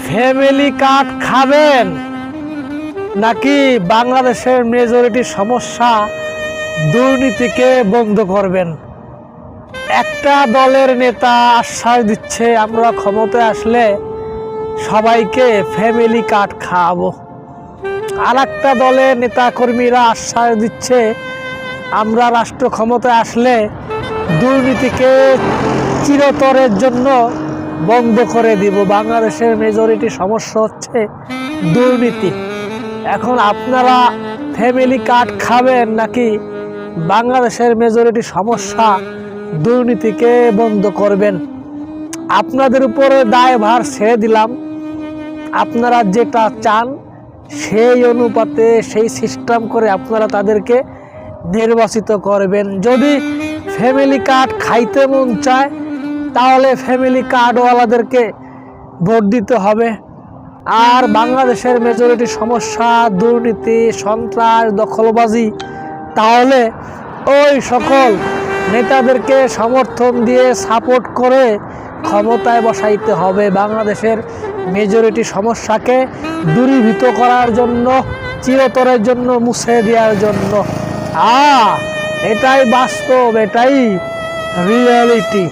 Family card খাবেন নাকি বাংলাদেশের মেজরিটি সমস্যা দুর্নীতিকে বন্ধ করবেন? একটা দলের নেতা আশ্বাস দিচ্ছে আমরা ক্ষমতায় আসলে সবাইকে ফ্যামিলি কার্ড খাওয়াবো, আর একটা দলের নেতাকর্মীরা আশ্বাস দিচ্ছে আমরা রাষ্ট্র ক্ষমতায় আসলে দুর্নীতিকে চিরতরের জন্য বন্ধ করে দিব। বাংলাদেশের মেজরিটি সমস্যা হচ্ছে দুর্নীতি। এখন আপনারা ফ্যামিলি কার্ড খাবেন নাকি বাংলাদেশের মেজরিটি সমস্যা দুর্নীতিকে বন্ধ করবেন? আপনাদের উপরে দায়ভার ছেড়ে দিলাম। আপনারা যেটা চান সেই অনুপাতে সেই সিস্টেম করে আপনারা তাদেরকে নির্বাচিত করবেন। যদি ফ্যামিলি কার্ড খাইতে মন চায় তাহলে ফ্যামিলি কার্ডওয়ালাদেরকে ভোট দিতে হবে। আর বাংলাদেশের মেজরিটি সমস্যা দুর্নীতি, সন্ত্রাস, দখলবাজি, তাহলে ওই সকল নেতাদেরকে সমর্থন দিয়ে সাপোর্ট করে ক্ষমতায় বসাইতে হবে। বাংলাদেশের মেজরিটি সমস্যাকে দূরীভূত করার জন্য, চিরতরের জন্য মুছে দেওয়ার জন্য। এটাই বাস্তব, এটাই রিয়ালিটি।